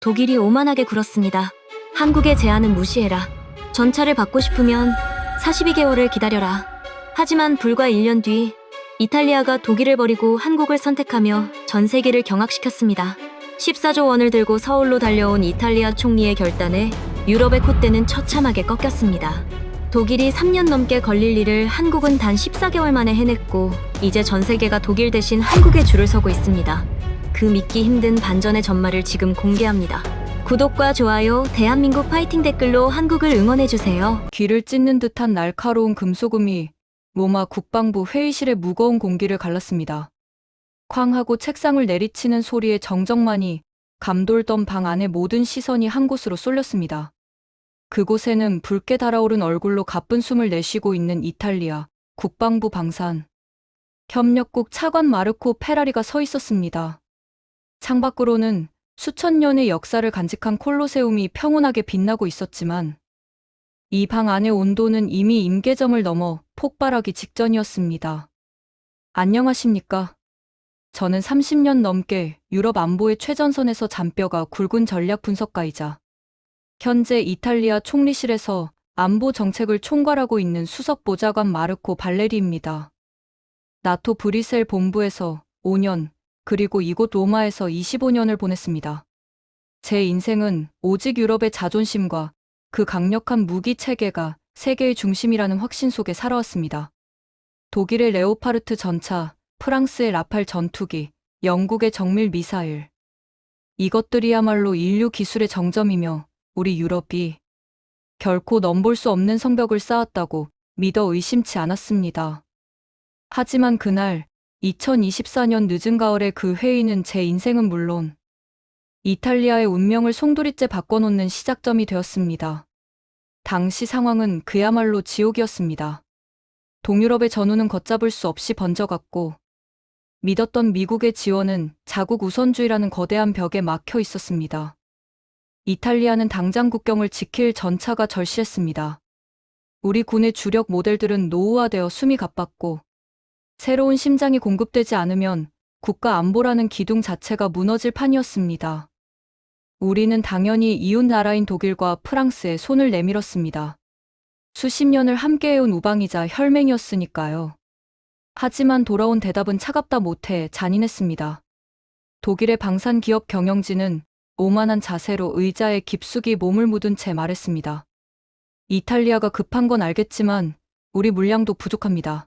독일이 오만하게 굴었습니다. 한국의 제안은 무시해라. 전차를 받고 싶으면 42개월을 기다려라. 하지만 불과 1년 뒤 이탈리아가 독일을 버리고 한국을 선택하며 전 세계를 경악시켰습니다. 14조 원을 들고 서울로 달려온 이탈리아 총리의 결단에 유럽의 콧대는 처참하게 꺾였습니다. 독일이 3년 넘게 걸릴 일을 한국은 단 14개월 만에 해냈고 이제 전 세계가 독일 대신 한국에 줄을 서고 있습니다. 그 믿기 힘든 반전의 전말을 지금 공개합니다. 구독과 좋아요, 대한민국 파이팅 댓글로 한국을 응원해주세요. 귀를 찢는 듯한 날카로운 금소금이 로마 국방부 회의실의 무거운 공기를 갈랐습니다. 쾅 하고 책상을 내리치는 소리에 정적만이 감돌던 방 안의 모든 시선이 한 곳으로 쏠렸습니다. 그곳에는 붉게 달아오른 얼굴로 가쁜 숨을 내쉬고 있는 이탈리아 국방부 방산 협력국 차관 마르코 페라리가 서 있었습니다. 창밖으로는 수천 년의 역사를 간직한 콜로세움이 평온하게 빛나고 있었지만 이 방 안의 온도는 이미 임계점을 넘어 폭발하기 직전이었습니다. 안녕하십니까? 저는 30년 넘게 유럽 안보의 최전선에서 잔뼈가 굵은 전략 분석가이자 현재 이탈리아 총리실에서 안보 정책을 총괄하고 있는 수석 보좌관 마르코 발레리입니다. 나토 브뤼셀 본부에서 5년, 그리고 이곳 로마에서 25년을 보냈습니다. 제 인생은 오직 유럽의 자존심과 그 강력한 무기 체계가 세계의 중심이라는 확신 속에 살아왔습니다. 독일의 레오파르트 전차, 프랑스의 라팔 전투기, 영국의 정밀 미사일. 이것들이야말로 인류 기술의 정점이며 우리 유럽이 결코 넘볼 수 없는 성벽을 쌓았다고 믿어 의심치 않았습니다. 하지만 그날 2024년 늦은 가을의 그 회의는 제 인생은 물론 이탈리아의 운명을 송두리째 바꿔놓는 시작점이 되었습니다. 당시 상황은 그야말로 지옥이었습니다. 동유럽의 전우는 걷잡을 수 없이 번져갔고 믿었던 미국의 지원은 자국 우선주의라는 거대한 벽에 막혀 있었습니다. 이탈리아는 당장 국경을 지킬 전차가 절실했습니다. 우리 군의 주력 모델들은 노후화되어 숨이 가빴고 새로운 심장이 공급되지 않으면 국가 안보라는 기둥 자체가 무너질 판이었습니다. 우리는 당연히 이웃 나라인 독일과 프랑스에 손을 내밀었습니다. 수십 년을 함께해온 우방이자 혈맹이었으니까요. 하지만 돌아온 대답은 차갑다 못해 잔인했습니다. 독일의 방산 기업 경영진은 오만한 자세로 의자에 깊숙이 몸을 묻은 채 말했습니다. 이탈리아가 급한 건 알겠지만 우리 물량도 부족합니다.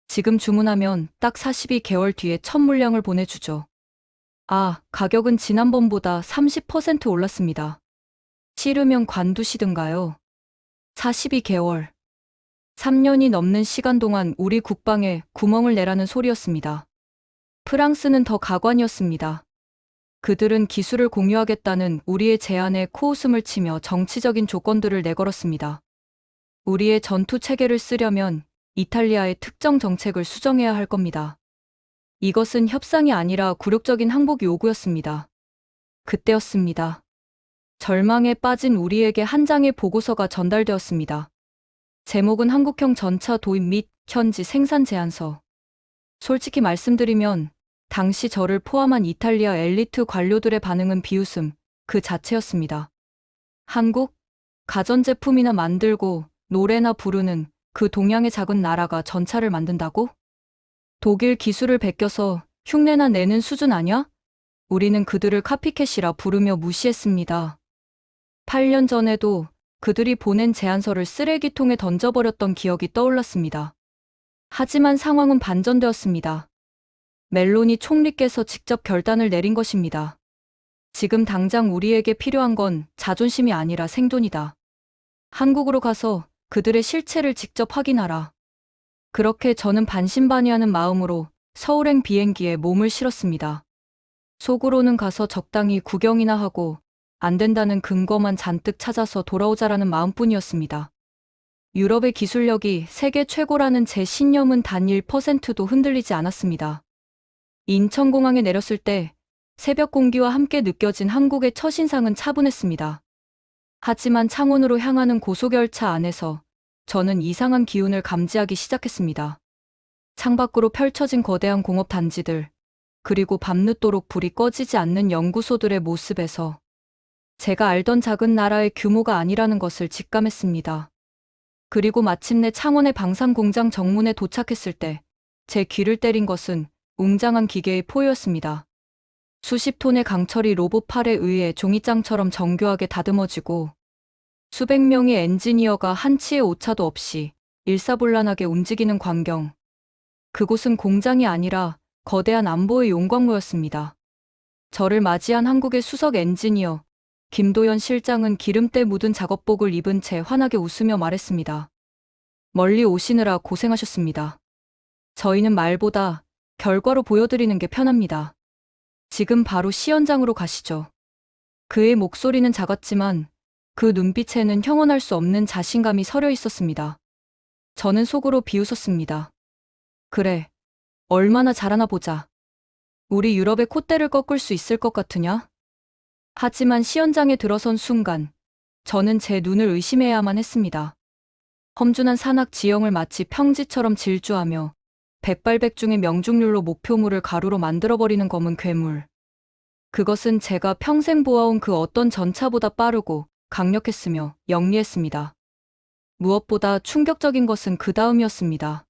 지금 주문하면 딱 42개월 뒤에 첫 물량을 보내주죠. 아, 가격은 지난번보다 30% 올랐습니다. 싫으면 관두시든가요. 42개월. 3년이 넘는 시간 동안 우리 국방에 구멍을 내라는 소리였습니다. 프랑스는 더 가관이었습니다. 그들은 기술을 공유하겠다는 우리의 제안에 코웃음을 치며 정치적인 조건들을 내걸었습니다. 우리의 전투 체계를 쓰려면 이탈리아의 특정 정책을 수정해야 할 겁니다. 이것은 협상이 아니라 굴욕적인 항복 요구였습니다. 그때였습니다. 절망에 빠진 우리에게 한 장의 보고서가 전달되었습니다. 제목은 한국형 전차 도입 및 현지 생산 제안서. 솔직히 말씀드리면 당시 저를 포함한 이탈리아 엘리트 관료들의 반응은 비웃음 그 자체였습니다. 한국? 가전제품이나 만들고 노래나 부르는 그 동양의 작은 나라가 전차를 만든다고? 독일 기술을 베껴서 흉내나 내는 수준 아냐? 우리는 그들을 카피캣이라 부르며 무시했습니다. 8년 전에도 그들이 보낸 제안서를 쓰레기통에 던져버렸던 기억이 떠올랐습니다. 하지만 상황은 반전되었습니다. 멜로니 총리께서 직접 결단을 내린 것입니다. 지금 당장 우리에게 필요한 건 자존심이 아니라 생존이다. 한국으로 가서 그들의 실체를 직접 확인하라. 그렇게 저는 반신반의하는 마음으로 서울행 비행기에 몸을 실었습니다. 속으로는 가서 적당히 구경이나 하고 안 된다는 근거만 잔뜩 찾아서 돌아오자라는 마음뿐이었습니다. 유럽의 기술력이 세계 최고라는 제 신념은 단 1%도 흔들리지 않았습니다. 인천공항에 내렸을 때 새벽 공기와 함께 느껴진 한국의 첫인상은 차분했습니다. 하지만 창원으로 향하는 고속열차 안에서 저는 이상한 기운을 감지하기 시작했습니다. 창밖으로 펼쳐진 거대한 공업 단지들, 그리고 밤늦도록 불이 꺼지지 않는 연구소들의 모습에서 제가 알던 작은 나라의 규모가 아니라는 것을 직감했습니다. 그리고 마침내 창원의 방산 공장 정문에 도착했을 때 제 귀를 때린 것은 웅장한 기계의 포효였습니다. 수십 톤의 강철이 로봇팔에 의해 종이장처럼 정교하게 다듬어지고 수백 명의 엔지니어가 한치의 오차도 없이 일사불란하게 움직이는 광경. 그곳은 공장이 아니라 거대한 안보의 용광로였습니다. 저를 맞이한 한국의 수석 엔지니어 김도연 실장은 기름때 묻은 작업복을 입은 채 환하게 웃으며 말했습니다. 멀리 오시느라 고생하셨습니다. 저희는 말보다 결과로 보여드리는 게 편합니다. 지금 바로 시연장으로 가시죠. 그의 목소리는 작았지만 그 눈빛에는 형언할 수 없는 자신감이 서려 있었습니다. 저는 속으로 비웃었습니다. 그래, 얼마나 잘하나 보자. 우리 유럽의 콧대를 꺾을 수 있을 것 같으냐? 하지만 시연장에 들어선 순간 저는 제 눈을 의심해야만 했습니다. 험준한 산악 지형을 마치 평지처럼 질주하며 백발백중의 명중률로 목표물을 가루로 만들어버리는 검은 괴물. 그것은 제가 평생 보아온 그 어떤 전차보다 빠르고 강력했으며 영리했습니다. 무엇보다 충격적인 것은 그 다음이었습니다.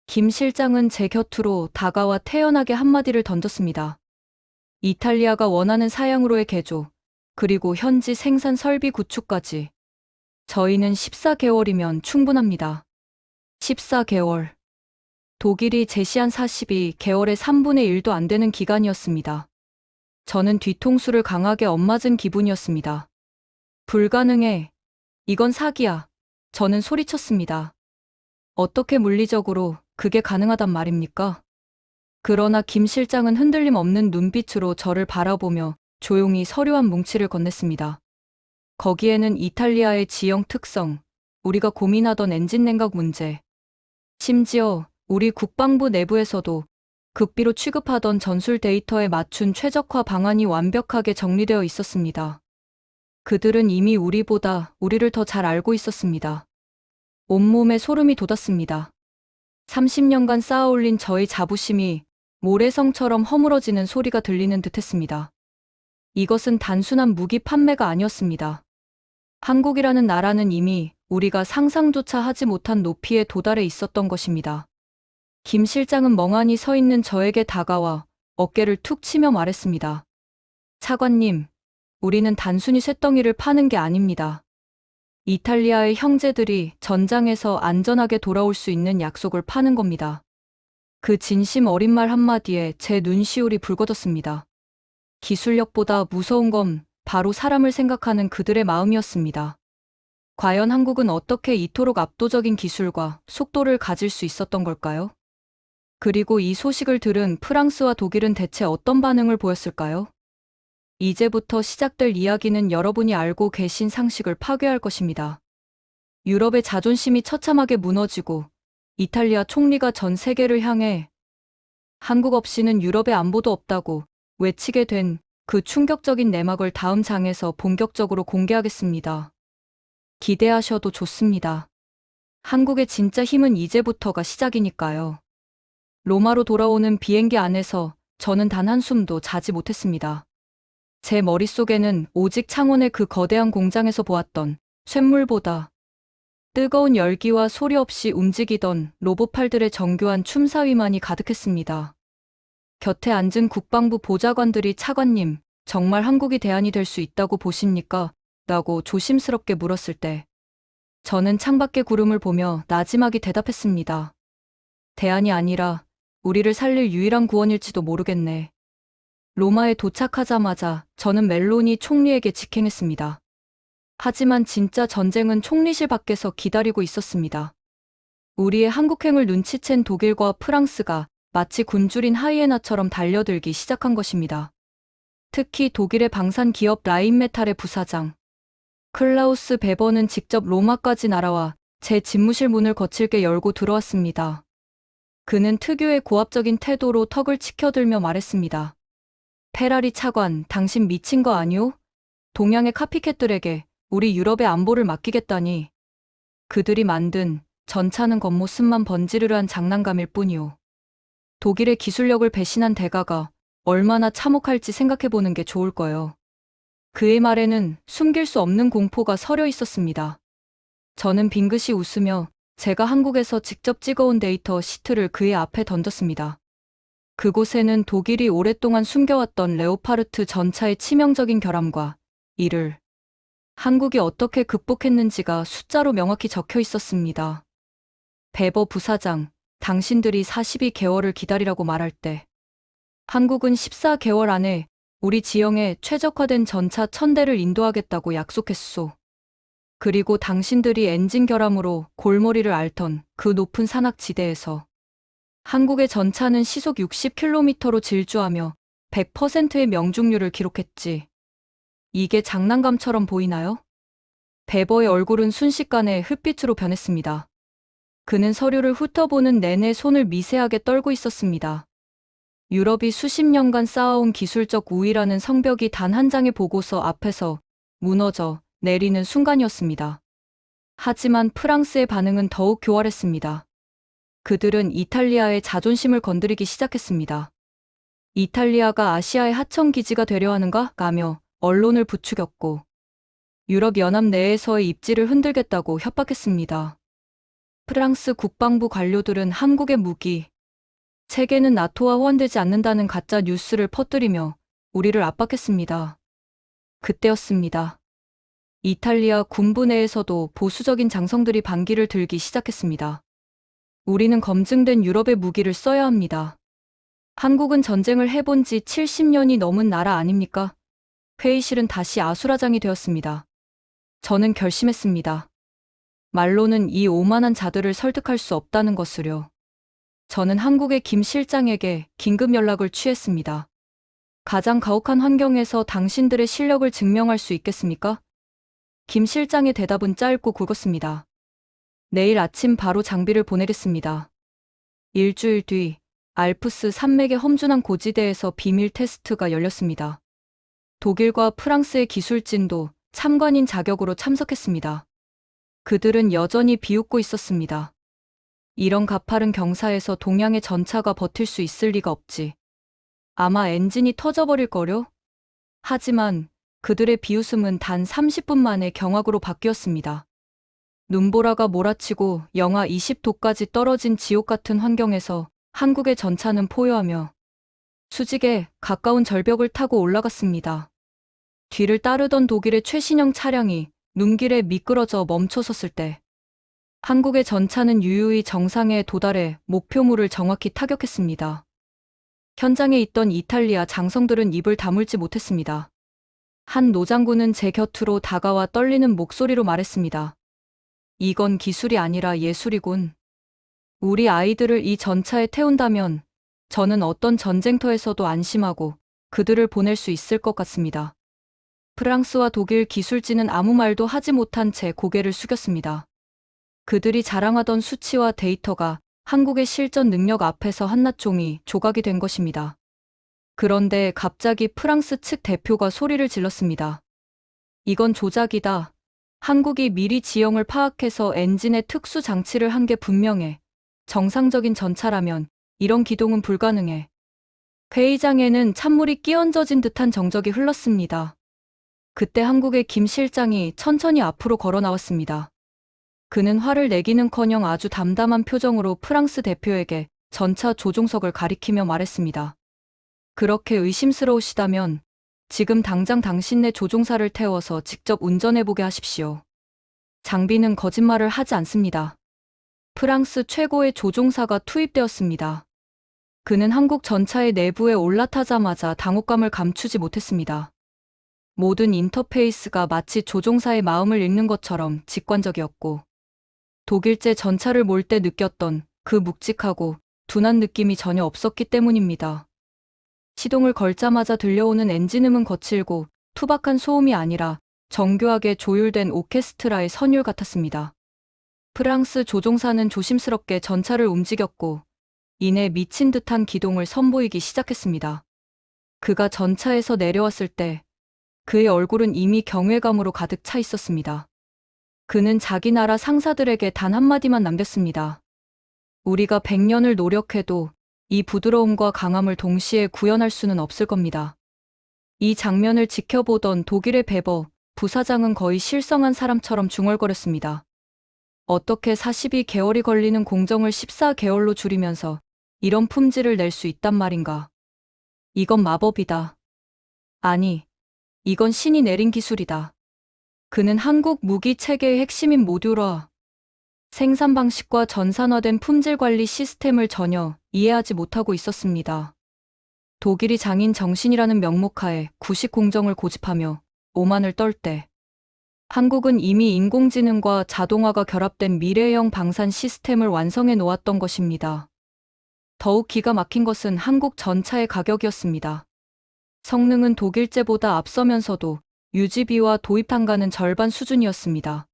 김 실장은 제 곁으로 다가와 태연하게 한마디를 던졌습니다. 이탈리아가 원하는 사양으로의 개조, 그리고 현지 생산 설비 구축까지. 저희는 14개월이면 충분합니다. 14개월. 독일이 제시한 42개월의 3분의 1도 안 되는 기간이었습니다. 저는 뒤통수를 강하게 엇맞은 기분이었습니다. 불가능해. 이건 사기야. 저는 소리쳤습니다. 어떻게 물리적으로 그게 가능하단 말입니까? 그러나 김 실장은 흔들림 없는 눈빛으로 저를 바라보며 조용히 서류한 뭉치를 건넸습니다. 거기에는 이탈리아의 지형 특성, 우리가 고민하던 엔진 냉각 문제, 심지어 우리 국방부 내부에서도 극비로 취급하던 전술 데이터에 맞춘 최적화 방안이 완벽하게 정리되어 있었습니다. 그들은 이미 우리를 더 잘 알고 있었습니다. 온몸에 소름이 돋았습니다. 30년간 쌓아올린 저의 자부심이 모래성처럼 허물어지는 소리가 들리는 듯했습니다. 이것은 단순한 무기 판매가 아니었습니다. 한국이라는 나라는 이미 우리가 상상조차 하지 못한 높이에 도달해 있었던 것입니다. 김 실장은 멍하니 서 있는 저에게 다가와 어깨를 툭 치며 말했습니다. 차관님, 우리는 단순히 쇳덩이를 파는 게 아닙니다. 이탈리아의 형제들이 전장에서 안전하게 돌아올 수 있는 약속을 파는 겁니다. 그 진심 어린 말 한마디에 제 눈시울이 붉어졌습니다. 기술력보다 무서운 건 바로 사람을 생각하는 그들의 마음이었습니다. 과연 한국은 어떻게 이토록 압도적인 기술과 속도를 가질 수 있었던 걸까요? 그리고 이 소식을 들은 프랑스와 독일은 대체 어떤 반응을 보였을까요? 이제부터 시작될 이야기는 여러분이 알고 계신 상식을 파괴할 것입니다. 유럽의 자존심이 처참하게 무너지고 이탈리아 총리가 전 세계를 향해 한국 없이는 유럽의 안보도 없다고 외치게 된 그 충격적인 내막을 다음 장에서 본격적으로 공개하겠습니다. 기대하셔도 좋습니다. 한국의 진짜 힘은 이제부터가 시작이니까요. 로마로 돌아오는 비행기 안에서 저는 단 한숨도 자지 못했습니다. 제 머릿속에는 오직 창원의 그 거대한 공장에서 보았던 쇳물보다 뜨거운 열기와 소리 없이 움직이던 로봇팔들의 정교한 춤사위만이 가득했습니다. 곁에 앉은 국방부 보좌관들이 차관님, 정말 한국이 대안이 될 수 있다고 보십니까? 라고 조심스럽게 물었을 때 저는 창밖의 구름을 보며 나지막이 대답했습니다. 대안이 아니라 우리를 살릴 유일한 구원일지도 모르겠네. 로마에 도착하자마자 저는 멜로니 총리에게 직행했습니다. 하지만 진짜 전쟁은 총리실 밖에서 기다리고 있었습니다. 우리의 한국행을 눈치챈 독일과 프랑스가 마치 굶주린 하이에나처럼 달려들기 시작한 것입니다. 특히 독일의 방산 기업 라인메탈의 부사장 클라우스 베버는 직접 로마까지 날아와 제 집무실 문을 거칠게 열고 들어왔습니다. 그는 특유의 고압적인 태도로 턱을 치켜들며 말했습니다. 페라리 차관, 당신 미친 거 아니오? 동양의 카피캣들에게 우리 유럽의 안보를 맡기겠다니. 그들이 만든 전차는 겉모습만 번지르르한 장난감일 뿐이오. 독일의 기술력을 배신한 대가가 얼마나 참혹할지 생각해보는 게 좋을 거요. 그의 말에는 숨길 수 없는 공포가 서려 있었습니다. 저는 빙긋이 웃으며 제가 한국에서 직접 찍어온 데이터 시트를 그의 앞에 던졌습니다. 그곳에는 독일이 오랫동안 숨겨왔던 레오파르트 전차의 치명적인 결함과 이를 한국이 어떻게 극복했는지가 숫자로 명확히 적혀 있었습니다. 베버 부사장, 당신들이 42개월을 기다리라고 말할 때 한국은 14개월 안에 우리 지형에 최적화된 전차 1000대를 인도하겠다고 약속했소. 그리고 당신들이 엔진 결함으로 골머리를 앓던 그 높은 산악지대에서 한국의 전차는 시속 60km로 질주하며 100%의 명중률을 기록했지. 이게 장난감처럼 보이나요? 베버의 얼굴은 순식간에 흙빛으로 변했습니다. 그는 서류를 훑어보는 내내 손을 미세하게 떨고 있었습니다. 유럽이 수십 년간 쌓아온 기술적 우위라는 성벽이 단 한 장의 보고서 앞에서 무너져 내리는 순간이었습니다. 하지만 프랑스의 반응은 더욱 교활했습니다. 그들은 이탈리아의 자존심을 건드리기 시작했습니다. 이탈리아가 아시아의 하청 기지가 되려 하는가? 라며 언론을 부추겼고 유럽연합 내에서의 입지를 흔들겠다고 협박했습니다. 프랑스 국방부 관료들은 한국의 무기, 체계는 나토와 호환되지 않는다는 가짜 뉴스를 퍼뜨리며 우리를 압박했습니다. 그때였습니다. 이탈리아 군부 내에서도 보수적인 장성들이 반기를 들기 시작했습니다. 우리는 검증된 유럽의 무기를 써야 합니다. 한국은 전쟁을 해본 지 70년이 넘은 나라 아닙니까? 회의실은 다시 아수라장이 되었습니다. 저는 결심했습니다. 말로는 이 오만한 자들을 설득할 수 없다는 것을요. 저는 한국의 김 실장에게 긴급 연락을 취했습니다. 가장 가혹한 환경에서 당신들의 실력을 증명할 수 있겠습니까? 김 실장의 대답은 짧고 굵었습니다. 내일 아침 바로 장비를 보내겠습니다. 일주일 뒤 알프스 산맥의 험준한 고지대에서 비밀 테스트가 열렸습니다. 독일과 프랑스의 기술진도 참관인 자격으로 참석했습니다. 그들은 여전히 비웃고 있었습니다. 이런 가파른 경사에서 동양의 전차가 버틸 수 있을 리가 없지. 아마 엔진이 터져버릴 거려? 하지만 그들의 비웃음은 단 30분 만에 경악으로 바뀌었습니다. 눈보라가 몰아치고 영하 20도까지 떨어진 지옥 같은 환경에서 한국의 전차는 포효하며 수직에 가까운 절벽을 타고 올라갔습니다. 뒤를 따르던 독일의 최신형 차량이 눈길에 미끄러져 멈춰섰을 때 한국의 전차는 유유히 정상에 도달해 목표물을 정확히 타격했습니다. 현장에 있던 이탈리아 장성들은 입을 다물지 못했습니다. 한 노장군은 제 곁으로 다가와 떨리는 목소리로 말했습니다. 이건 기술이 아니라 예술이군. 우리 아이들을 이 전차에 태운다면 저는 어떤 전쟁터에서도 안심하고 그들을 보낼 수 있을 것 같습니다. 프랑스와 독일 기술진은 아무 말도 하지 못한 채 고개를 숙였습니다. 그들이 자랑하던 수치와 데이터가 한국의 실전 능력 앞에서 한낱 종이 조각이 된 것입니다. 그런데 갑자기 프랑스 측 대표가 소리를 질렀습니다. 이건 조작이다. 한국이 미리 지형을 파악해서 엔진에 특수 장치를 한 게 분명해. 정상적인 전차라면 이런 기동은 불가능해. 회의장에는 찬물이 끼얹어진 듯한 정적이 흘렀습니다. 그때 한국의 김 실장이 천천히 앞으로 걸어 나왔습니다. 그는 화를 내기는커녕 아주 담담한 표정으로 프랑스 대표에게 전차 조종석을 가리키며 말했습니다. 그렇게 의심스러우시다면 지금 당장 당신네 조종사를 태워서 직접 운전해보게 하십시오. 장비는 거짓말을 하지 않습니다. 프랑스 최고의 조종사가 투입되었습니다. 그는 한국 전차의 내부에 올라타자마자 당혹감을 감추지 못했습니다. 모든 인터페이스가 마치 조종사의 마음을 읽는 것처럼 직관적이었고 독일제 전차를 몰 때 느꼈던 그 묵직하고 둔한 느낌이 전혀 없었기 때문입니다. 시동을 걸자마자 들려오는 엔진음은 거칠고 투박한 소음이 아니라 정교하게 조율된 오케스트라의 선율 같았습니다. 프랑스 조종사는 조심스럽게 전차를 움직였고 이내 미친 듯한 기동을 선보이기 시작했습니다. 그가 전차에서 내려왔을 때 그의 얼굴은 이미 경외감으로 가득 차 있었습니다. 그는 자기 나라 상사들에게 단 한마디만 남겼습니다. 우리가 100년을 노력해도 이 부드러움과 강함을 동시에 구현할 수는 없을 겁니다. 이 장면을 지켜보던 독일의 베버 부사장은 거의 실성한 사람처럼 중얼거렸습니다. 어떻게 42개월이 걸리는 공정을 14개월로 줄이면서 이런 품질을 낼 수 있단 말인가. 이건 마법이다. 아니, 이건 신이 내린 기술이다. 그는 한국 무기 체계의 핵심인 모듈화 생산 방식과 전산화된 품질 관리 시스템을 전혀 이해하지 못하고 있었습니다. 독일이 장인 정신이라는 명목하에 구식 공정을 고집하며 오만을 떨 때, 한국은 이미 인공지능과 자동화가 결합된 미래형 방산 시스템을 완성해 놓았던 것입니다. 더욱 기가 막힌 것은 한국 전차의 가격이었습니다. 성능은 독일제보다 앞서면서도 유지비와 도입 단가는 절반 수준이었습니다.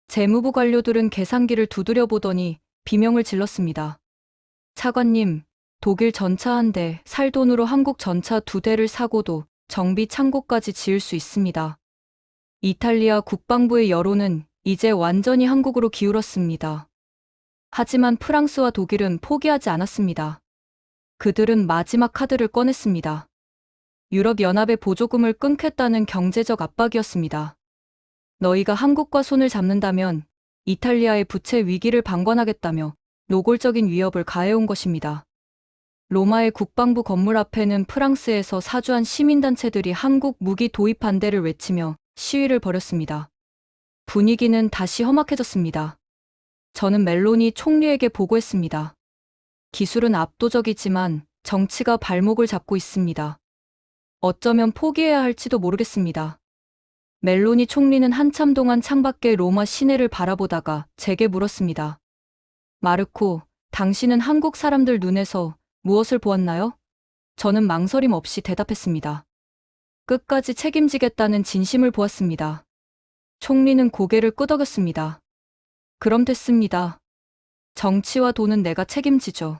재무부 관료들은 계산기를 두드려 보더니 비명을 질렀습니다. 차관님, 독일 전차 한 대, 살 돈으로 한국 전차 2대를 사고도 정비 창고까지 지을 수 있습니다. 이탈리아 국방부의 여론은 이제 완전히 한국으로 기울었습니다. 하지만 프랑스와 독일은 포기하지 않았습니다. 그들은 마지막 카드를 꺼냈습니다. 유럽연합의 보조금을 끊겠다는 경제적 압박이었습니다. 너희가 한국과 손을 잡는다면 이탈리아의 부채 위기를 방관하겠다며 노골적인 위협을 가해온 것입니다. 로마의 국방부 건물 앞에는 프랑스에서 사주한 시민단체들이 한국 무기 도입 반대를 외치며 시위를 벌였습니다. 분위기는 다시 험악해졌습니다. 저는 멜로니 총리에게 보고했습니다. 기술은 압도적이지만 정치가 발목을 잡고 있습니다. 어쩌면 포기해야 할지도 모르겠습니다. 멜로니 총리는 한참 동안 창밖의 로마 시내를 바라보다가 제게 물었습니다. 마르코, 당신은 한국 사람들 눈에서 무엇을 보았나요? 저는 망설임 없이 대답했습니다. 끝까지 책임지겠다는 진심을 보았습니다. 총리는 고개를 끄덕였습니다. 그럼 됐습니다. 정치와 돈은 내가 책임지죠.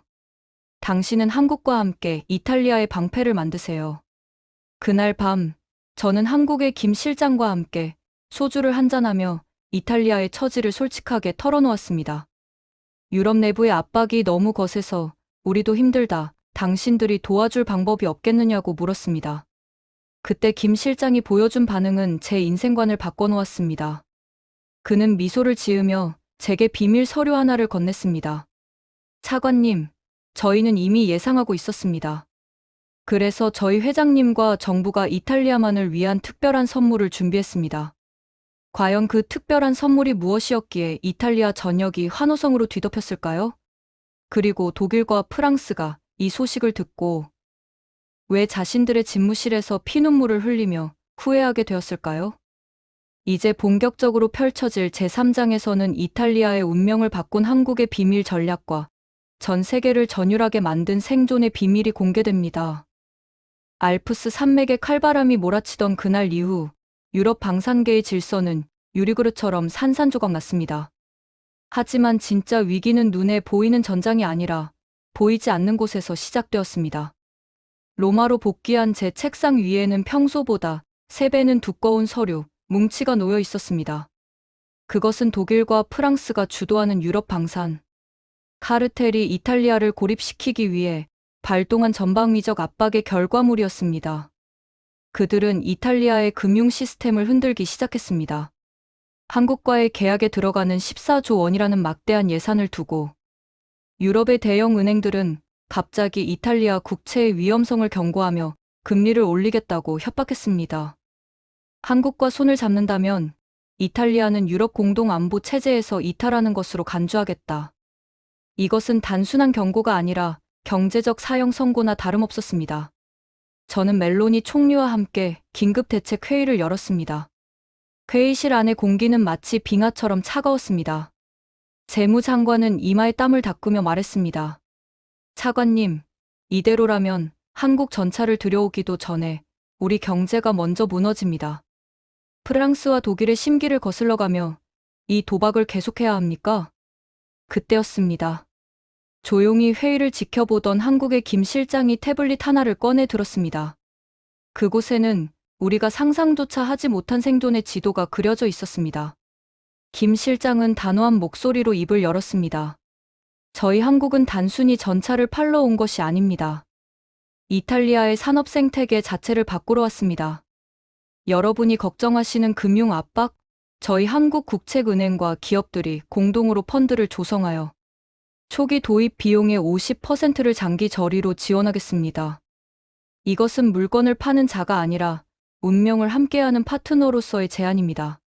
당신은 한국과 함께 이탈리아의 방패를 만드세요. 그날 밤, 저는 한국의 김 실장과 함께 소주를 한잔하며 이탈리아의 처지를 솔직하게 털어놓았습니다. 유럽 내부의 압박이 너무 거세서 우리도 힘들다. 당신들이 도와줄 방법이 없겠느냐고 물었습니다. 그때 김 실장이 보여준 반응은 제 인생관을 바꿔놓았습니다. 그는 미소를 지으며 제게 비밀 서류 하나를 건넸습니다. 차관님, 저희는 이미 예상하고 있었습니다. 그래서 저희 회장님과 정부가 이탈리아만을 위한 특별한 선물을 준비했습니다. 과연 그 특별한 선물이 무엇이었기에 이탈리아 전역이 환호성으로 뒤덮였을까요? 그리고 독일과 프랑스가 이 소식을 듣고 왜 자신들의 집무실에서 피눈물을 흘리며 후회하게 되었을까요? 이제 본격적으로 펼쳐질 제3장에서는 이탈리아의 운명을 바꾼 한국의 비밀 전략과 전 세계를 전율하게 만든 생존의 비밀이 공개됩니다. 알프스 산맥의 칼바람이 몰아치던 그날 이후 유럽 방산계의 질서는 유리그릇처럼 산산조각 났습니다. 하지만 진짜 위기는 눈에 보이는 전장이 아니라 보이지 않는 곳에서 시작되었습니다. 로마로 복귀한 제 책상 위에는 평소보다 3배는 두꺼운 서류, 뭉치가 놓여 있었습니다. 그것은 독일과 프랑스가 주도하는 유럽 방산 카르텔이 이탈리아를 고립시키기 위해 발동한 전방위적 압박의 결과물이었습니다. 그들은 이탈리아의 금융 시스템을 흔들기 시작했습니다. 한국과의 계약에 들어가는 14조 원이라는 막대한 예산을 두고 유럽의 대형 은행들은 갑자기 이탈리아 국채의 위험성을 경고하며 금리를 올리겠다고 협박했습니다. 한국과 손을 잡는다면 이탈리아는 유럽 공동 안보 체제에서 이탈하는 것으로 간주하겠다. 이것은 단순한 경고가 아니라 경제적 사형 선고나 다름없었습니다. 저는 멜로니 총리와 함께 긴급 대책 회의를 열었습니다. 회의실 안의 공기는 마치 빙하처럼 차가웠습니다. 재무장관은 이마에 땀을 닦으며 말했습니다. 차관님, 이대로라면 한국 전차를 들여오기도 전에 우리 경제가 먼저 무너집니다. 프랑스와 독일의 심기를 거슬러가며 이 도박을 계속해야 합니까? 그때였습니다. 조용히 회의를 지켜보던 한국의 김 실장이 태블릿 하나를 꺼내 들었습니다. 그곳에는 우리가 상상조차 하지 못한 생존의 지도가 그려져 있었습니다. 김 실장은 단호한 목소리로 입을 열었습니다. 저희 한국은 단순히 전차를 팔러 온 것이 아닙니다. 이탈리아의 산업 생태계 자체를 바꾸러 왔습니다. 여러분이 걱정하시는 금융 압박, 저희 한국국책은행과 기업들이 공동으로 펀드를 조성하여 초기 도입 비용의 50%를 장기 저리로 지원하겠습니다. 이것은 물건을 파는 자가 아니라 운명을 함께하는 파트너로서의 제안입니다.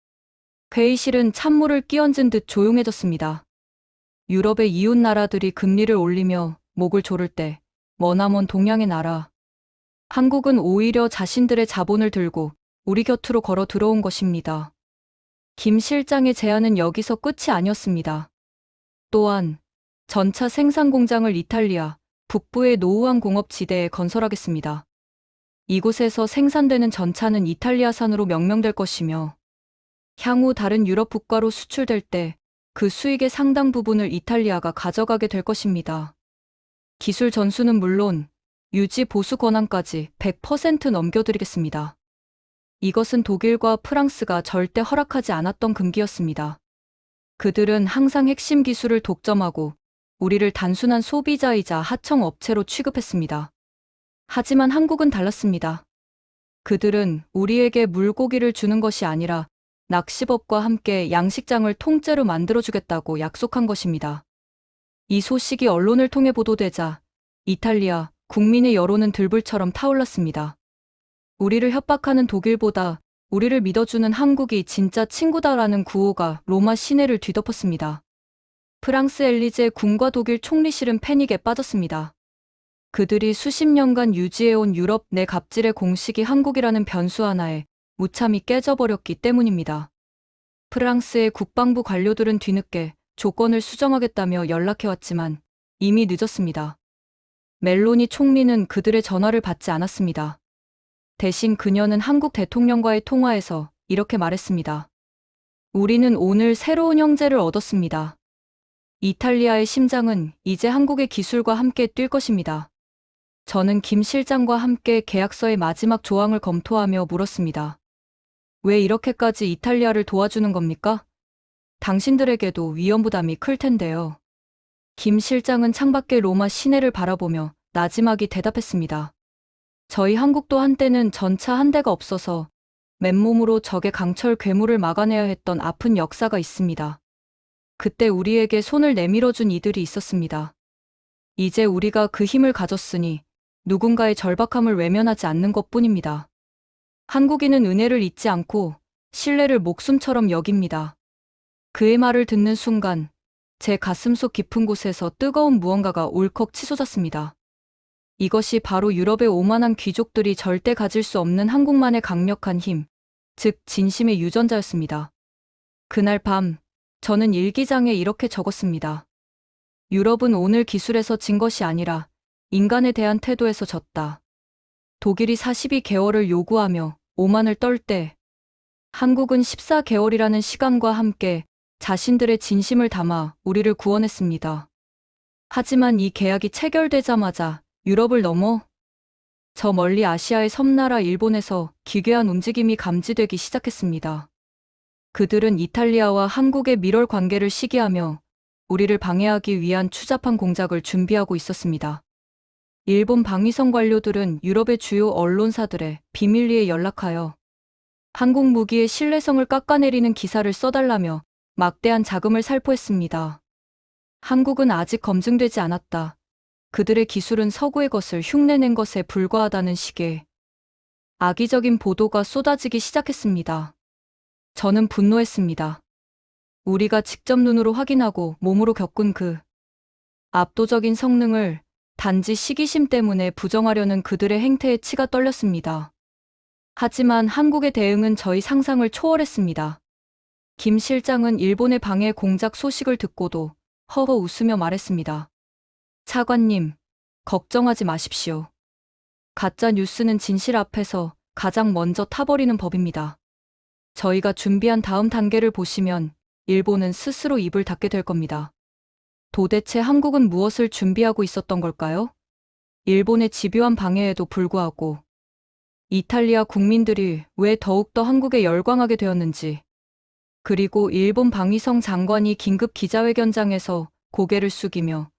회의실은 찬물을 끼얹은 듯 조용해졌습니다. 유럽의 이웃 나라들이 금리를 올리며 목을 조를 때 머나먼 동양의 나라, 한국은 오히려 자신들의 자본을 들고 우리 곁으로 걸어 들어온 것입니다. 김 실장의 제안은 여기서 끝이 아니었습니다. 또한 전차 생산 공장을 이탈리아 북부의 노후한 공업지대에 건설하겠습니다. 이곳에서 생산되는 전차는 이탈리아산으로 명명될 것이며 향후 다른 유럽 국가로 수출될 때 그 수익의 상당 부분을 이탈리아가 가져가게 될 것입니다. 기술 전수는 물론 유지 보수 권한까지 100% 넘겨드리겠습니다. 이것은 독일과 프랑스가 절대 허락하지 않았던 금기였습니다. 그들은 항상 핵심 기술을 독점하고 우리를 단순한 소비자이자 하청 업체로 취급했습니다. 하지만 한국은 달랐습니다. 그들은 우리에게 물고기를 주는 것이 아니라 낚시법과 함께 양식장을 통째로 만들어주겠다고 약속한 것입니다. 이 소식이 언론을 통해 보도되자 이탈리아 국민의 여론은 들불처럼 타올랐습니다. 우리를 협박하는 독일보다 우리를 믿어주는 한국이 진짜 친구다라는 구호가 로마 시내를 뒤덮었습니다. 프랑스 엘리제 궁과 독일 총리실은 패닉에 빠졌습니다. 그들이 수십 년간 유지해온 유럽 내 갑질의 공식이 한국이라는 변수 하나에 무참히 깨져버렸기 때문입니다. 프랑스의 국방부 관료들은 뒤늦게 조건을 수정하겠다며 연락해왔지만 이미 늦었습니다. 멜로니 총리는 그들의 전화를 받지 않았습니다. 대신 그녀는 한국 대통령과의 통화에서 이렇게 말했습니다. 우리는 오늘 새로운 형제를 얻었습니다. 이탈리아의 심장은 이제 한국의 기술과 함께 뛸 것입니다. 저는 김 실장과 함께 계약서의 마지막 조항을 검토하며 물었습니다. 왜 이렇게까지 이탈리아를 도와주는 겁니까? 당신들에게도 위험 부담이 클 텐데요. 김 실장은 창밖의 로마 시내를 바라보며 나지막이 대답했습니다. 저희 한국도 한때는 전차 한 대가 없어서 맨몸으로 적의 강철 괴물을 막아내야 했던 아픈 역사가 있습니다. 그때 우리에게 손을 내밀어준 이들이 있었습니다. 이제 우리가 그 힘을 가졌으니 누군가의 절박함을 외면하지 않는 것뿐입니다. 한국인은 은혜를 잊지 않고 신뢰를 목숨처럼 여깁니다. 그의 말을 듣는 순간 제 가슴속 깊은 곳에서 뜨거운 무언가가 울컥 치솟았습니다. 이것이 바로 유럽의 오만한 귀족들이 절대 가질 수 없는 한국만의 강력한 힘, 즉 진심의 유전자였습니다. 그날 밤 저는 일기장에 이렇게 적었습니다. 유럽은 오늘 기술에서 진 것이 아니라 인간에 대한 태도에서 졌다. 독일이 42개월을 요구하며 오만을 떨 때 한국은 14개월이라는 시간과 함께 자신들의 진심을 담아 우리를 구원했습니다. 하지만 이 계약이 체결되자마자 유럽을 넘어 저 멀리 아시아의 섬나라 일본에서 기괴한 움직임이 감지되기 시작했습니다. 그들은 이탈리아와 한국의 밀월 관계를 시기하며 우리를 방해하기 위한 추잡한 공작을 준비하고 있었습니다. 일본 방위성 관료들은 유럽의 주요 언론사들에 비밀리에 연락하여 한국 무기의 신뢰성을 깎아내리는 기사를 써달라며 막대한 자금을 살포했습니다. 한국은 아직 검증되지 않았다. 그들의 기술은 서구의 것을 흉내낸 것에 불과하다는 식의 악의적인 보도가 쏟아지기 시작했습니다. 저는 분노했습니다. 우리가 직접 눈으로 확인하고 몸으로 겪은 그 압도적인 성능을 단지 시기심 때문에 부정하려는 그들의 행태에 치가 떨렸습니다. 하지만 한국의 대응은 저희 상상을 초월했습니다. 김 실장은 일본의 방해 공작 소식을 듣고도 허허 웃으며 말했습니다. 차관님, 걱정하지 마십시오. 가짜 뉴스는 진실 앞에서 가장 먼저 타버리는 법입니다. 저희가 준비한 다음 단계를 보시면 일본은 스스로 입을 닫게 될 겁니다. 도대체 한국은 무엇을 준비하고 있었던 걸까요? 일본의 집요한 방해에도 불구하고 이탈리아 국민들이 왜 더욱더 한국에 열광하게 되었는지, 그리고 일본 방위성 장관이 긴급 기자회견장에서 고개를 숙이며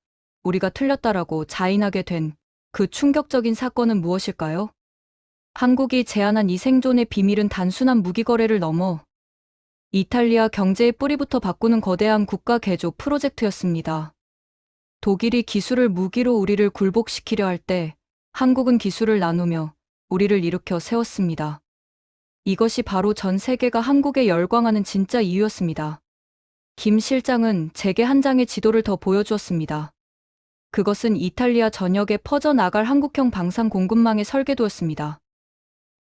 우리가 틀렸다라고 자인하게 된 그 충격적인 사건은 무엇일까요? 한국이 제안한 이 생존의 비밀은 단순한 무기 거래를 넘어 이탈리아 경제의 뿌리부터 바꾸는 거대한 국가 개조 프로젝트였습니다. 독일이 기술을 무기로 우리를 굴복시키려 할 때 한국은 기술을 나누며 우리를 일으켜 세웠습니다. 이것이 바로 전 세계가 한국에 열광하는 진짜 이유였습니다. 김 실장은 제게 한 장의 지도를 더 보여주었습니다. 그것은 이탈리아 전역에 퍼져나갈 한국형 방산 공급망의 설계도였습니다.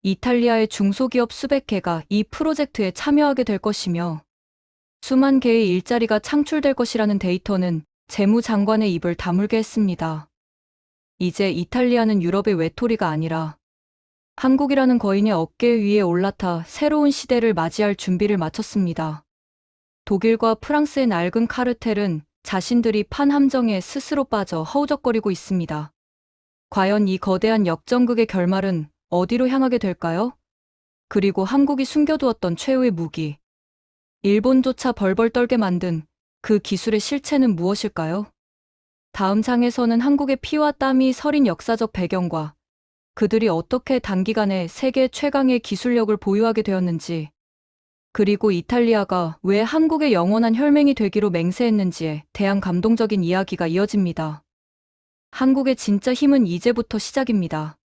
이탈리아의 중소기업 수백 개가 이 프로젝트에 참여하게 될 것이며 수만 개의 일자리가 창출될 것이라는 데이터는 재무장관의 입을 다물게 했습니다. 이제 이탈리아는 유럽의 외톨이가 아니라 한국이라는 거인의 어깨 위에 올라타 새로운 시대를 맞이할 준비를 마쳤습니다. 독일과 프랑스의 낡은 카르텔은 자신들이 판 함정에 스스로 빠져 허우적거리고 있습니다. 과연 이 거대한 역전극의 결말은 어디로 향하게 될까요? 그리고 한국이 숨겨두었던 최후의 무기, 일본조차 벌벌 떨게 만든 그 기술의 실체는 무엇일까요? 다음 장에서는 한국의 피와 땀이 서린 역사적 배경과 그들이 어떻게 단기간에 세계 최강의 기술력을 보유하게 되었는지, 그리고 이탈리아가 왜 한국의 영원한 혈맹이 되기로 맹세했는지에 대한 감동적인 이야기가 이어집니다. 한국의 진짜 힘은 이제부터 시작입니다.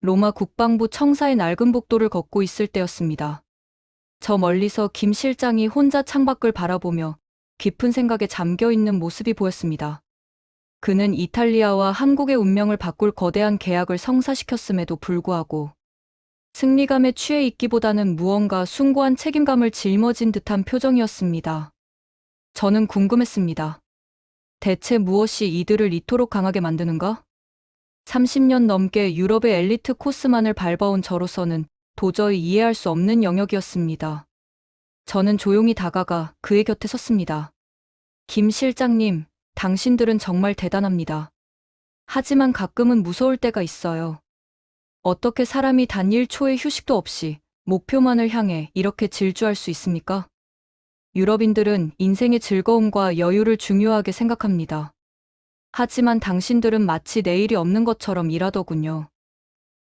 로마 국방부 청사의 낡은 복도를 걷고 있을 때였습니다. 저 멀리서 김 실장이 혼자 창밖을 바라보며 깊은 생각에 잠겨 있는 모습이 보였습니다. 그는 이탈리아와 한국의 운명을 바꿀 거대한 계약을 성사시켰음에도 불구하고 승리감에 취해 있기보다는 무언가 숭고한 책임감을 짊어진 듯한 표정이었습니다. 저는 궁금했습니다. 대체 무엇이 이들을 이토록 강하게 만드는가? 30년 넘게 유럽의 엘리트 코스만을 밟아온 저로서는 도저히 이해할 수 없는 영역이었습니다. 저는 조용히 다가가 그의 곁에 섰습니다. 김 실장님, 당신들은 정말 대단합니다. 하지만 가끔은 무서울 때가 있어요. 어떻게 사람이 단 1초의 휴식도 없이 목표만을 향해 이렇게 질주할 수 있습니까? 유럽인들은 인생의 즐거움과 여유를 중요하게 생각합니다. 하지만 당신들은 마치 내일이 없는 것처럼 일하더군요.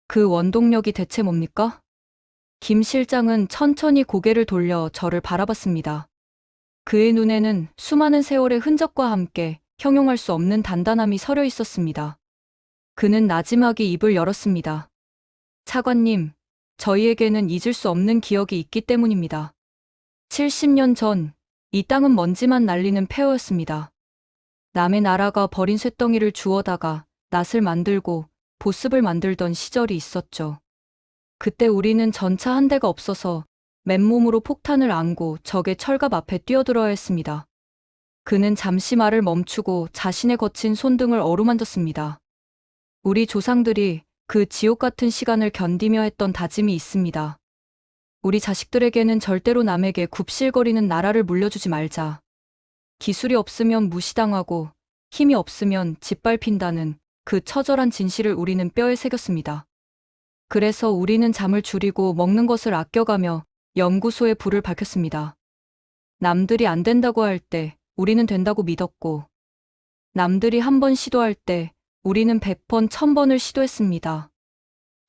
그 원동력이 대체 뭡니까? 김 실장은 천천히 고개를 돌려 저를 바라봤습니다. 그의 눈에는 수많은 세월의 흔적과 함께 형용할 수 없는 단단함이 서려 있었습니다. 그는 나지막이 입을 열었습니다. 차관님, 저희에게는 잊을 수 없는 기억이 있기 때문입니다. 70년 전, 이 땅은 먼지만 날리는 폐허였습니다. 남의 나라가 버린 쇳덩이를 주워다가 낫을 만들고 보습을 만들던 시절이 있었죠. 그때 우리는 전차 한 대가 없어서 맨몸으로 폭탄을 안고 적의 철갑 앞에 뛰어들어야 했습니다. 그는 잠시 말을 멈추고 자신의 거친 손등을 어루만졌습니다. 우리 조상들이 그 지옥 같은 시간을 견디며 했던 다짐이 있습니다. 우리 자식들에게는 절대로 남에게 굽실거리는 나라를 물려주지 말자. 기술이 없으면 무시당하고 힘이 없으면 짓밟힌다는 그 처절한 진실을 우리는 뼈에 새겼습니다. 그래서 우리는 잠을 줄이고 먹는 것을 아껴가며 연구소에 불을 밝혔습니다. 남들이 안 된다고 할 때 우리는 된다고 믿었고, 남들이 한 번 시도할 때 우리는 100번, 1000번을 시도했습니다.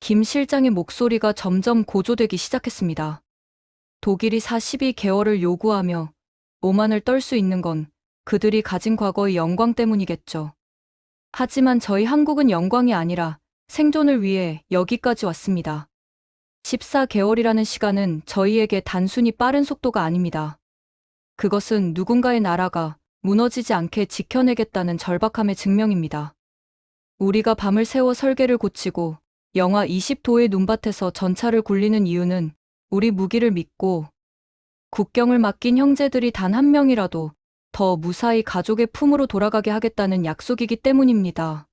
김 실장의 목소리가 점점 고조되기 시작했습니다. 독일이 42개월을 요구하며 오만을 떨 수 있는 건 그들이 가진 과거의 영광 때문이겠죠. 하지만 저희 한국은 영광이 아니라 생존을 위해 여기까지 왔습니다. 14개월이라는 시간은 저희에게 단순히 빠른 속도가 아닙니다. 그것은 누군가의 나라가 무너지지 않게 지켜내겠다는 절박함의 증명입니다. 우리가 밤을 새워 설계를 고치고 영하 20도의 눈밭에서 전차를 굴리는 이유는 우리 무기를 믿고 국경을 맡긴 형제들이 단 한 명이라도 더 무사히 가족의 품으로 돌아가게 하겠다는 약속이기 때문입니다.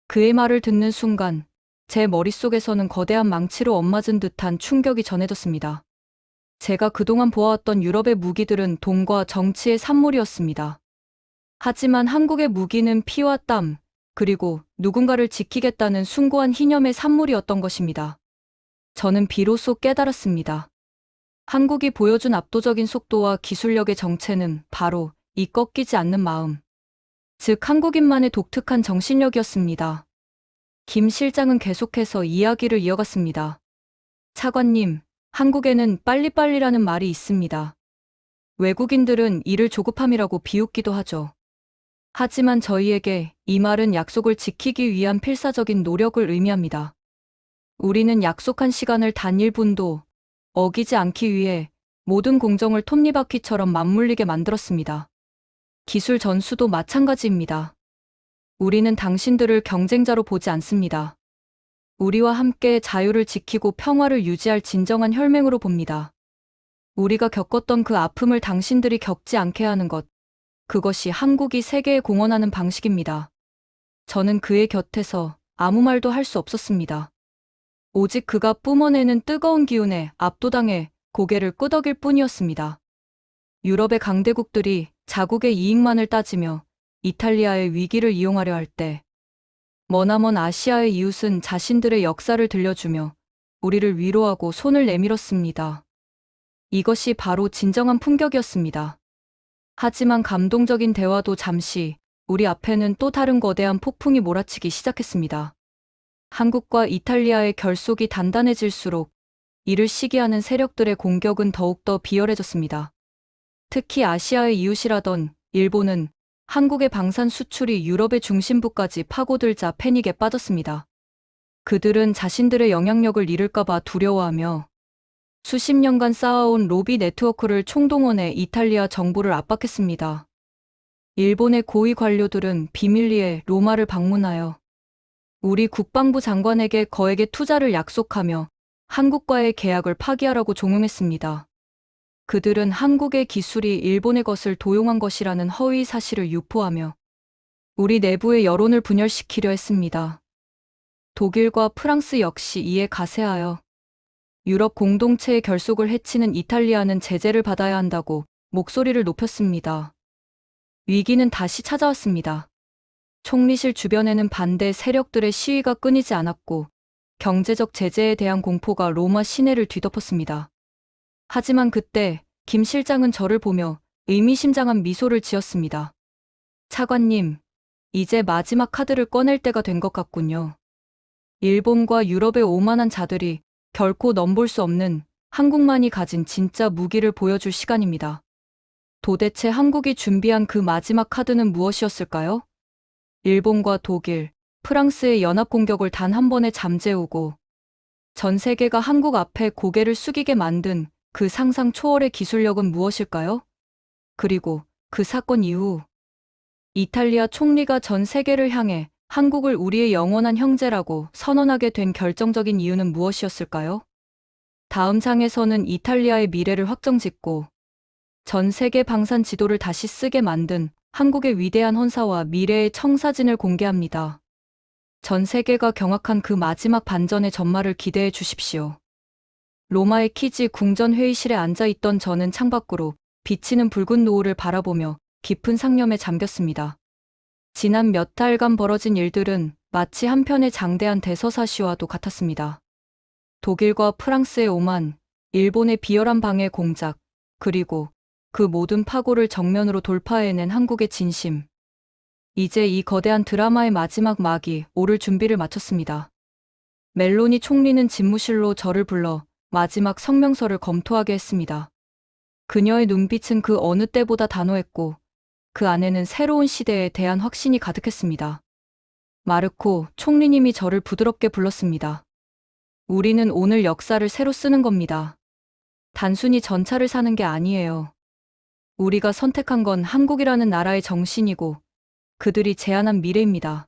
그의 말을 듣는 순간 제 머릿속에서는 거대한 망치로 엇맞은 듯한 충격이 전해졌습니다. 제가 그동안 보아왔던 유럽의 무기들은 돈과 정치의 산물이었습니다. 하지만 한국의 무기는 피와 땀, 그리고 누군가를 지키겠다는 숭고한 신념의 산물이었던 것입니다. 저는 비로소 깨달았습니다. 한국이 보여준 압도적인 속도와 기술력의 정체는 바로 이 꺾이지 않는 마음, 즉 한국인만의 독특한 정신력이었습니다. 김 실장은 계속해서 이야기를 이어갔습니다. 차관님, 한국에는 빨리빨리라는 말이 있습니다. 외국인들은 일을 조급함이라고 비웃기도 하죠. 하지만 저희에게 이 말은 약속을 지키기 위한 필사적인 노력을 의미합니다. 우리는 약속한 시간을 단 1분도 어기지 않기 위해 모든 공정을 톱니바퀴처럼 맞물리게 만들었습니다. 기술 전수도 마찬가지입니다. 우리는 당신들을 경쟁자로 보지 않습니다. 우리와 함께 자유를 지키고 평화를 유지할 진정한 혈맹으로 봅니다. 우리가 겪었던 그 아픔을 당신들이 겪지 않게 하는 것, 그것이 한국이 세계에 공헌하는 방식입니다. 저는 그의 곁에서 아무 말도 할 수 없었습니다. 오직 그가 뿜어내는 뜨거운 기운에 압도당해 고개를 끄덕일 뿐이었습니다. 유럽의 강대국들이 자국의 이익만을 따지며 이탈리아의 위기를 이용하려 할 때, 머나먼 아시아의 이웃은 자신들의 역사를 들려주며 우리를 위로하고 손을 내밀었습니다. 이것이 바로 진정한 품격이었습니다. 하지만 감동적인 대화도 잠시, 우리 앞에는 또 다른 거대한 폭풍이 몰아치기 시작했습니다. 한국과 이탈리아의 결속이 단단해질수록 이를 시기하는 세력들의 공격은 더욱더 비열해졌습니다. 특히 아시아의 이웃이라던 일본은 한국의 방산 수출이 유럽의 중심부까지 파고들자 패닉에 빠졌습니다. 그들은 자신들의 영향력을 잃을까봐 두려워하며 수십 년간 쌓아온 로비 네트워크를 총동원해 이탈리아 정부를 압박했습니다. 일본의 고위 관료들은 비밀리에 로마를 방문하여 우리 국방부 장관에게 거액의 투자를 약속하며 한국과의 계약을 파기하라고 종용했습니다. 그들은 한국의 기술이 일본의 것을 도용한 것이라는 허위 사실을 유포하며 우리 내부의 여론을 분열시키려 했습니다. 독일과 프랑스 역시 이에 가세하여 유럽 공동체의 결속을 해치는 이탈리아는 제재를 받아야 한다고 목소리를 높였습니다. 위기는 다시 찾아왔습니다. 총리실 주변에는 반대 세력들의 시위가 끊이지 않았고 경제적 제재에 대한 공포가 로마 시내를 뒤덮었습니다. 하지만 그때 김 실장은 저를 보며 의미심장한 미소를 지었습니다. 차관님, 이제 마지막 카드를 꺼낼 때가 된 것 같군요. 일본과 유럽의 오만한 자들이 결코 넘볼 수 없는 한국만이 가진 진짜 무기를 보여줄 시간입니다. 도대체 한국이 준비한 그 마지막 카드는 무엇이었을까요? 일본과 독일, 프랑스의 연합 공격을 단 한 번에 잠재우고 전 세계가 한국 앞에 고개를 숙이게 만든 그 상상 초월의 기술력은 무엇일까요? 그리고 그 사건 이후 이탈리아 총리가 전 세계를 향해 한국을 우리의 영원한 형제라고 선언하게 된 결정적인 이유는 무엇이었을까요? 다음 장에서는 이탈리아의 미래를 확정짓고 전 세계 방산 지도를 다시 쓰게 만든 한국의 위대한 헌사와 미래의 청사진을 공개합니다. 전 세계가 경악한 그 마지막 반전의 전말을 기대해 주십시오. 로마의 키지 궁전 회의실에 앉아있던 저는 창밖으로 비치는 붉은 노을을 바라보며 깊은 상념에 잠겼습니다. 지난 몇 달간 벌어진 일들은 마치 한편의 장대한 대서사시와도 같았습니다. 독일과 프랑스의 오만, 일본의 비열한 방해 공작, 그리고 그 모든 파고를 정면으로 돌파해낸 한국의 진심. 이제 이 거대한 드라마의 마지막 막이 오를 준비를 마쳤습니다. 멜로니 총리는 집무실로 저를 불러 마지막 성명서를 검토하게 했습니다. 그녀의 눈빛은 그 어느 때보다 단호했고 그 안에는 새로운 시대에 대한 확신이 가득했습니다. 마르코 총리님이 저를 부드럽게 불렀습니다. 우리는 오늘 역사를 새로 쓰는 겁니다. 단순히 전차를 사는 게 아니에요. 우리가 선택한 건 한국이라는 나라의 정신이고 그들이 제안한 미래입니다.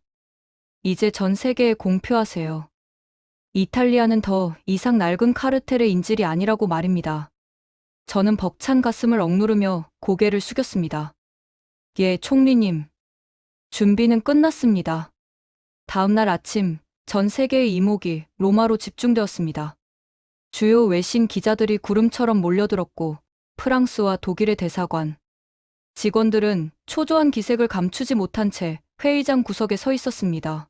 이제 전 세계에 공표하세요. 이탈리아는 더 이상 낡은 카르텔의 인질이 아니라고 말입니다. 저는 벅찬 가슴을 억누르며 고개를 숙였습니다. 예, 총리님. 준비는 끝났습니다. 다음 날 아침, 전 세계의 이목이 로마로 집중되었습니다. 주요 외신 기자들이 구름처럼 몰려들었고, 프랑스와 독일의 대사관, 직원들은 초조한 기색을 감추지 못한 채 회의장 구석에 서 있었습니다.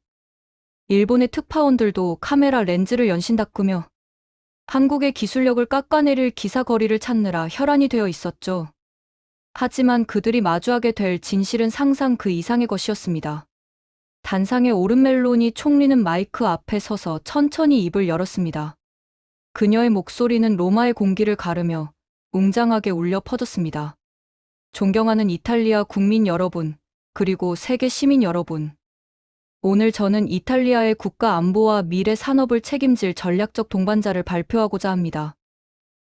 일본의 특파원들도 카메라 렌즈를 연신 닦으며 한국의 기술력을 깎아내릴 기사거리를 찾느라 혈안이 되어 있었죠. 하지만 그들이 마주하게 될 진실은 상상 그 이상의 것이었습니다. 단상에 오른 멜로니 총리는 마이크 앞에 서서 천천히 입을 열었습니다. 그녀의 목소리는 로마의 공기를 가르며 웅장하게 울려 퍼졌습니다. 존경하는 이탈리아 국민 여러분, 그리고 세계 시민 여러분. 오늘 저는 이탈리아의 국가 안보와 미래 산업을 책임질 전략적 동반자를 발표하고자 합니다.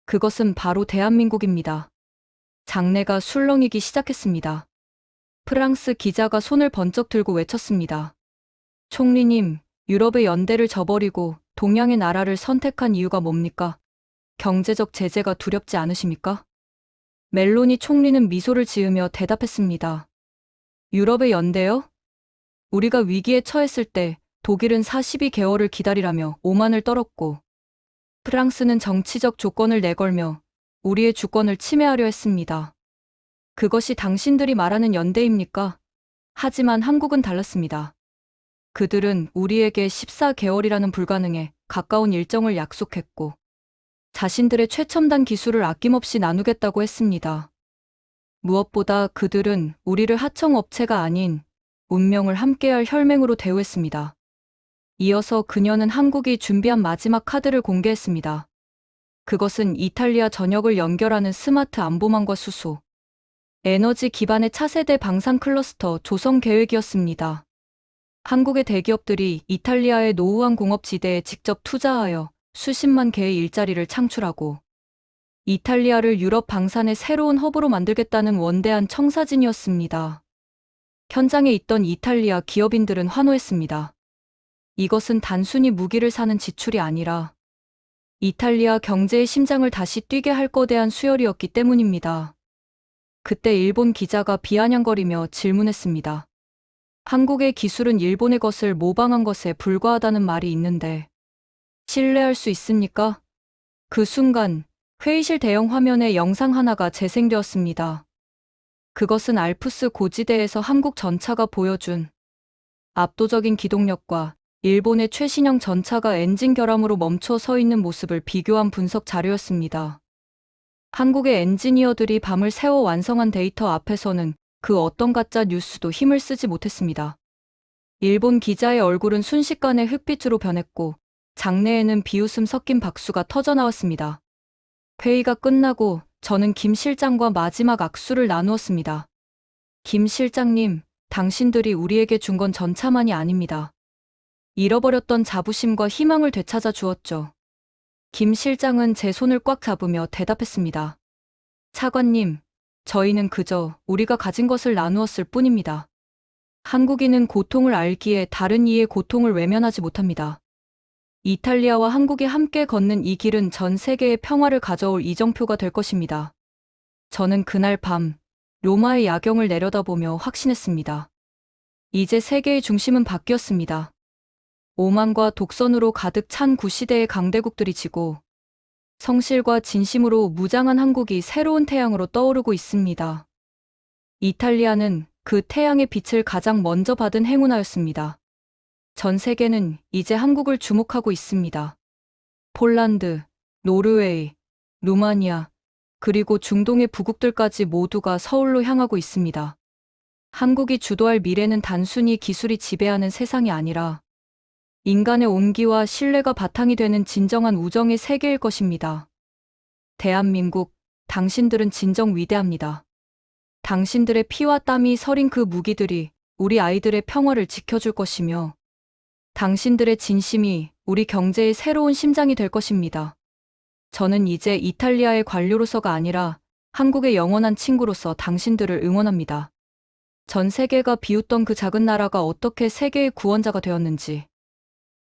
그것은 바로 대한민국입니다. 장내가 술렁이기 시작했습니다. 프랑스 기자가 손을 번쩍 들고 외쳤습니다. 총리님, 유럽의 연대를 저버리고 동양의 나라를 선택한 이유가 뭡니까? 경제적 제재가 두렵지 않으십니까? 멜로니 총리는 미소를 지으며 대답했습니다. 유럽의 연대요? 우리가 위기에 처했을 때 독일은 42개월을 기다리라며 오만을 떨었고, 프랑스는 정치적 조건을 내걸며 우리의 주권을 침해하려 했습니다. 그것이 당신들이 말하는 연대입니까? 하지만 한국은 달랐습니다. 그들은 우리에게 14개월이라는 불가능에 가까운 일정을 약속했고, 자신들의 최첨단 기술을 아낌없이 나누겠다고 했습니다. 무엇보다 그들은 우리를 하청업체가 아닌 운명을 함께할 혈맹으로 대우했습니다. 이어서 그녀는 한국이 준비한 마지막 카드를 공개했습니다. 그것은 이탈리아 전역을 연결하는 스마트 안보망과 수소, 에너지 기반의 차세대 방산 클러스터 조성 계획이었습니다. 한국의 대기업들이 이탈리아의 노후한 공업지대에 직접 투자하여 수십만 개의 일자리를 창출하고 이탈리아를 유럽 방산의 새로운 허브로 만들겠다는 원대한 청사진이었습니다. 현장에 있던 이탈리아 기업인들은 환호했습니다. 이것은 단순히 무기를 사는 지출이 아니라 이탈리아 경제의 심장을 다시 뛰게 할 거대한 수혈이었기 때문입니다. 그때 일본 기자가 비아냥거리며 질문했습니다. 한국의 기술은 일본의 것을 모방한 것에 불과하다는 말이 있는데 신뢰할 수 있습니까? 그 순간 회의실 대형 화면에 영상 하나가 재생되었습니다. 그것은 알프스 고지대에서 한국 전차가 보여준 압도적인 기동력과 일본의 최신형 전차가 엔진 결함으로 멈춰 서 있는 모습을 비교한 분석 자료였습니다. 한국의 엔지니어들이 밤을 새워 완성한 데이터 앞에서는 그 어떤 가짜 뉴스도 힘을 쓰지 못했습니다. 일본 기자의 얼굴은 순식간에 흑빛으로 변했고 장내에는 비웃음 섞인 박수가 터져나왔습니다. 회의가 끝나고 저는 김 실장과 마지막 악수를 나누었습니다. 김 실장님, 당신들이 우리에게 준 건 전차만이 아닙니다. 잃어버렸던 자부심과 희망을 되찾아 주었죠. 김 실장은 제 손을 꽉 잡으며 대답했습니다. 차관님, 저희는 그저 우리가 가진 것을 나누었을 뿐입니다. 한국인은 고통을 알기에 다른 이의 고통을 외면하지 못합니다. 이탈리아와 한국이 함께 걷는 이 길은 전 세계의 평화를 가져올 이정표가 될 것입니다. 저는 그날 밤 로마의 야경을 내려다보며 확신했습니다. 이제 세계의 중심은 바뀌었습니다. 오만과 독선으로 가득 찬 구시대의 강대국들이 지고 성실과 진심으로 무장한 한국이 새로운 태양으로 떠오르고 있습니다. 이탈리아는 그 태양의 빛을 가장 먼저 받은 행운아였습니다. 전 세계는 이제 한국을 주목하고 있습니다. 폴란드, 노르웨이, 루마니아, 그리고 중동의 부국들까지 모두가 서울로 향하고 있습니다. 한국이 주도할 미래는 단순히 기술이 지배하는 세상이 아니라 인간의 온기와 신뢰가 바탕이 되는 진정한 우정의 세계일 것입니다. 대한민국, 당신들은 진정 위대합니다. 당신들의 피와 땀이 서린 그 무기들이 우리 아이들의 평화를 지켜줄 것이며 당신들의 진심이 우리 경제의 새로운 심장이 될 것입니다. 저는 이제 이탈리아의 관료로서가 아니라 한국의 영원한 친구로서 당신들을 응원합니다. 전 세계가 비웃던 그 작은 나라가 어떻게 세계의 구원자가 되었는지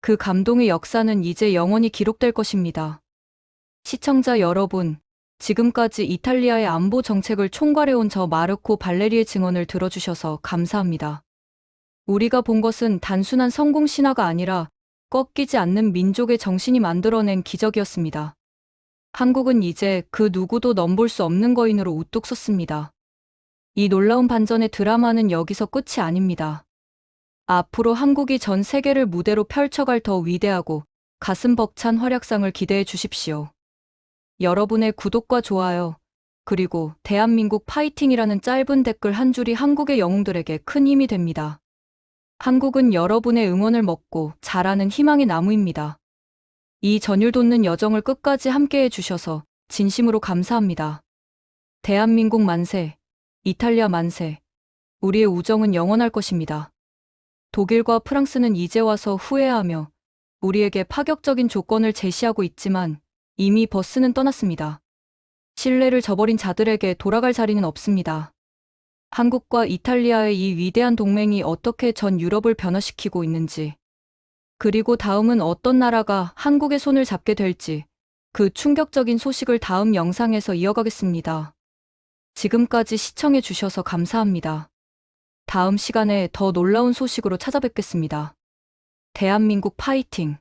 그 감동의 역사는 이제 영원히 기록될 것입니다. 시청자 여러분, 지금까지 이탈리아의 안보 정책을 총괄해온 저 마르코 발레리의 증언을 들어주셔서 감사합니다. 우리가 본 것은 단순한 성공 신화가 아니라 꺾이지 않는 민족의 정신이 만들어낸 기적이었습니다. 한국은 이제 그 누구도 넘볼 수 없는 거인으로 우뚝 섰습니다. 이 놀라운 반전의 드라마는 여기서 끝이 아닙니다. 앞으로 한국이 전 세계를 무대로 펼쳐갈 더 위대하고 가슴 벅찬 활약상을 기대해 주십시오. 여러분의 구독과 좋아요, 그리고 대한민국 파이팅이라는 짧은 댓글 한 줄이 한국의 영웅들에게 큰 힘이 됩니다. 한국은 여러분의 응원을 먹고 자라는 희망의 나무입니다. 이 전율 돋는 여정을 끝까지 함께해 주셔서 진심으로 감사합니다. 대한민국 만세, 이탈리아 만세. 우리의 우정은 영원할 것입니다. 독일과 프랑스는 이제 와서 후회하며 우리에게 파격적인 조건을 제시하고 있지만 이미 버스는 떠났습니다. 신뢰를 저버린 자들에게 돌아갈 자리는 없습니다. 한국과 이탈리아의 이 위대한 동맹이 어떻게 전 유럽을 변화시키고 있는지, 그리고 다음은 어떤 나라가 한국의 손을 잡게 될지, 그 충격적인 소식을 다음 영상에서 이어가겠습니다. 지금까지 시청해 주셔서 감사합니다. 다음 시간에 더 놀라운 소식으로 찾아뵙겠습니다. 대한민국 파이팅!